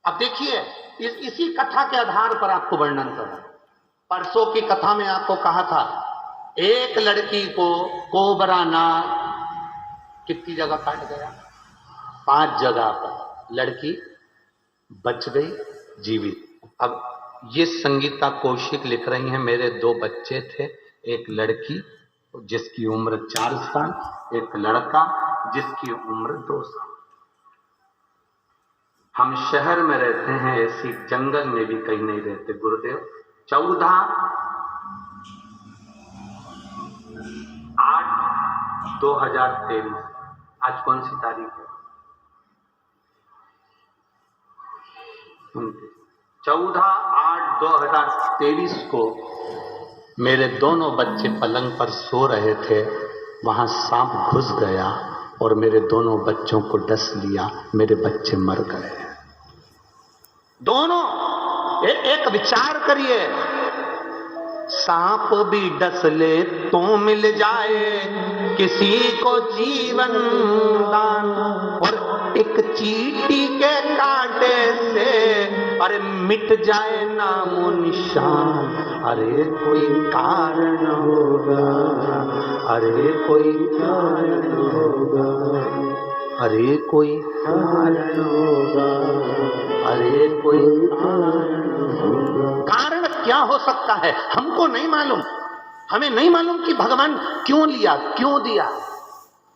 अब देखिए, इसी कथा के आधार पर आपको वर्णन करूं। परसों की कथा में आपको कहा था एक लड़की को कोबरा नाग कितनी जगह काट गया, 5 जगह पर लड़की बच गई जीवित। अब ये संगीता कौशिक लिख रही हैं, मेरे 2 बच्चे थे, एक लड़की जिसकी उम्र 4 साल, एक लड़का जिसकी उम्र 2 साल। हम शहर में रहते हैं, ऐसी जंगल में भी कहीं नहीं रहते गुरुदेव। 14/8/2023, आज कौन सी तारीख है? 14/8/2023 को मेरे दोनों बच्चे पलंग पर सो रहे थे, वहां सांप घुस गया और मेरे दोनों बच्चों को डस लिया, मेरे बच्चे मर गए दोनों। एक विचार करिए, सांप भी डस ले तो मिल जाए किसी को जीवन दान, और एक चींटी के कांटे से अरे मिट जाए नामो निशान। अरे कोई कारण होगा, अरे कोई कारण होगा, अरे कोई कारण होगा, अरे कोई कारण होगा। कारण क्या हो सकता है हमको नहीं मालूम। हमें नहीं मालूम कि भगवान क्यों लिया, क्यों दिया।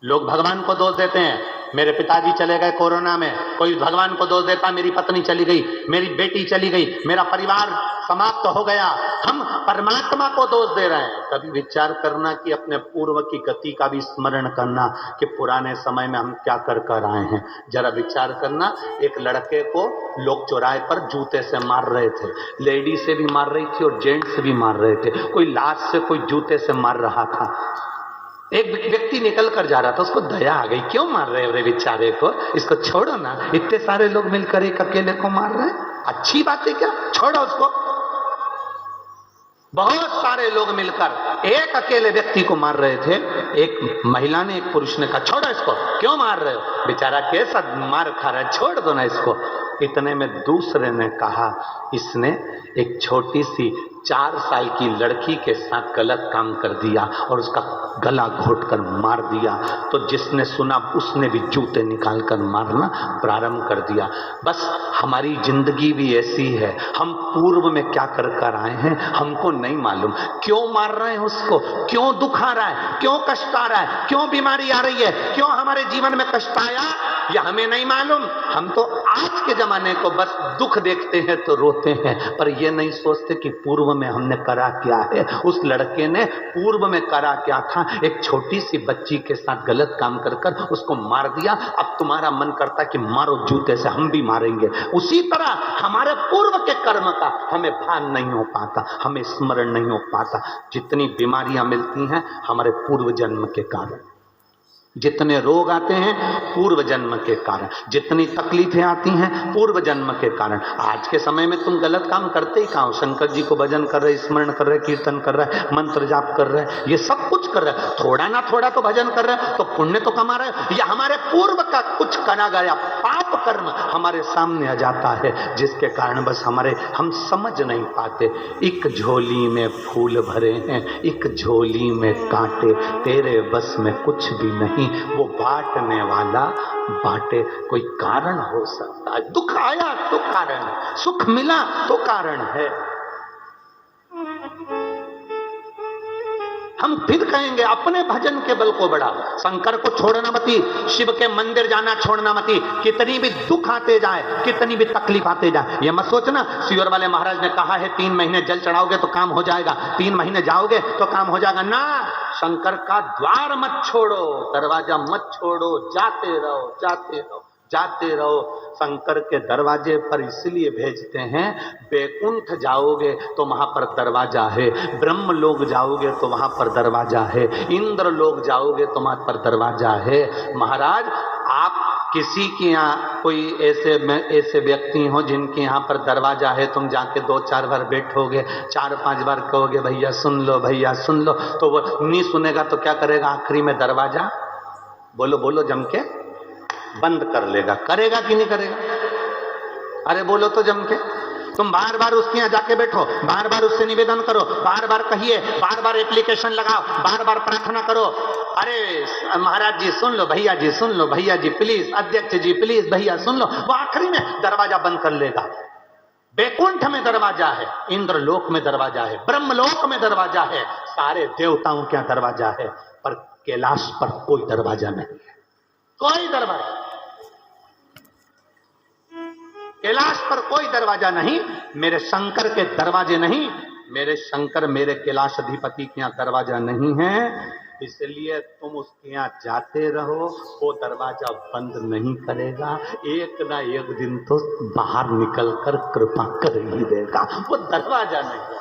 लोग भगवान को दोष देते हैं, मेरे पिताजी चले गए कोरोना में, कोई भगवान को दोष देता मेरी पत्नी चली गई, मेरी बेटी चली गई, मेरा परिवार समाप्त हो गया। हम परमात्मा को दोष दे रहे हैं। कभी विचार करना कि अपने पूर्व की गति का भी स्मरण करना कि पुराने समय में हम क्या कर कर आए हैं। जरा विचार करना, एक लड़के को लोग चौराहे पर जूते से मार रहे थे, लेडी से भी मार रही थी और जेंट्स से भी मार रहे थे, कोई लाश से कोई जूते से मार रहा था। एक व्यक्ति निकल कर जा रहा था, उसको दया आ गई, क्यों मार रहे हो रे बेचारे को, इसको छोड़ो ना, इतने सारे लोग मिलकर एक अकेले को मार रहे हैं, अच्छी बात है क्या, छोड़ो उसको। बहुत सारे लोग मिलकर एक अकेले व्यक्ति को मार रहे थे। एक महिला ने, एक पुरुष ने कहा छोड़ो इसको, क्यों मार रहे हो, बेचारा कैसा मार खा रहा है, छोड़ दो ना इसको। इतने में दूसरे ने कहा इसने एक छोटी सी 4 साल की लड़की के साथ गलत काम कर दिया और उसका गला घोंटकर मार दिया। तो जिसने सुना उसने भी जूते निकालकर मारना प्रारंभ कर दिया। बस हमारी जिंदगी भी ऐसी है, हम पूर्व में क्या कर कर आए हैं हमको नहीं मालूम। क्यों मार रहे हैं उसको, क्यों दुख आ रहा है, क्यों कष्ट आ रहा है, क्यों बीमारी आ रही है, क्यों हमारे जीवन में कष्ट आया, यह हमें नहीं मालूम। हम तो आज के जमाने को बस दुख देखते हैं तो रोते हैं, पर यह नहीं सोचते कि पूर्व में हमने करा क्या है। उस लड़के ने पूर्व में करा क्या था, एक छोटी सी बच्ची के साथ गलत काम कर कर उसको मार दिया। अब तुम्हारा मन करता कि मारो जूते से, हम भी मारेंगे। उसी तरह हमारे पूर्व के कर्म का हमें भान नहीं हो पाता, हमें स्मरण नहीं हो पाता। जितनी बीमारियां मिलती हैं हमारे पूर्व जन्म के कारण, जितने रोग आते हैं पूर्व जन्म के कारण, जितनी तकलीफें आती हैं पूर्व जन्म के कारण। आज के समय में तुम गलत काम करते ही कहाँ हो, शंकर जी को भजन कर रहे, स्मरण कर रहे, कीर्तन कर रहे, मंत्र जाप कर रहे, ये सब कुछ कर रहे, थोड़ा ना थोड़ा तो भजन कर रहे तो पुण्य तो कमा रहे। या हमारे पूर्व का कुछ करा गया पाप कर्म हमारे सामने आ जाता है, जिसके कारण बस हम समझ नहीं पाते। एक झोली में फूल भरे हैं, एक झोली में कांटे, तेरे बस में कुछ भी नहीं, वो बांटने वाला बांटे। कोई कारण हो सकता है, दुख आया तो कारण है, सुख मिला तो कारण है। हम फिर कहेंगे अपने भजन के बल को बढ़ा, शंकर को छोड़ना मती, शिव के मंदिर जाना छोड़ना मती। कितनी भी दुख आते जाए, कितनी भी तकलीफ आते जाए, ये मत सोचना सियोर वाले महाराज ने कहा है 3 महीने जल चढ़ाओगे तो काम हो जाएगा, 3 महीने जाओगे तो काम हो जाएगा ना। शंकर का द्वार मत छोड़ो, दरवाजा मत छोड़ो, जाते रहो, जाते रहो, जाते रहो। शंकर के दरवाजे पर इसलिए भेजते हैं, बैकुंठ जाओगे तो वहां पर दरवाजा है, ब्रह्म लोग जाओगे तो वहां पर दरवाजा है, इंद्र लोग जाओगे तो वहां पर दरवाजा है। महाराज आप किसी के यहाँ कोई ऐसे व्यक्ति हो जिनके यहाँ पर दरवाजा है, तुम जाके 2-4 बार बैठोगे, 4-5 बार कहोगे भैया सुन लो, भैया सुन लो, तो वो नहीं सुनेगा तो क्या करेगा, आखिरी में दरवाजा बोलो बोलो जम के बंद कर लेगा। करेगा कि नहीं करेगा? अरे बोलो तो जम के, तुम बार बार उसके यहाँ जाके बैठो, बार बार उससे निवेदन करो, बार बार कहिए, बार बार एप्लीकेशन लगाओ, बार बार प्रार्थना करो। अरे महाराज जी सुन लो, भैया जी सुन लो, भैया जी प्लीज, अध्यक्ष जी प्लीज, भैया सुन लो। वो आखिरी में दरवाजा बंद कर लेगा। बैकुंठ में दरवाजा है, इंद्रलोक में दरवाजा है, ब्रह्मलोक में दरवाजा है, सारे देवताओं के यहाँ दरवाजा है, पर कैलाश पर कोई दरवाजा नहीं है, कोई दरवाजा। कैलाश पर कोई दरवाजा नहीं, मेरे शंकर के दरवाजे नहीं, मेरे शंकर मेरे कैलाश अधिपति के यहाँ दरवाजा नहीं है। इसलिए तुम उसके यहाँ जाते रहो, वो दरवाजा बंद नहीं करेगा, एक ना एक दिन तो बाहर निकलकर कृपा कर ही देगा। वो दरवाजा नहीं।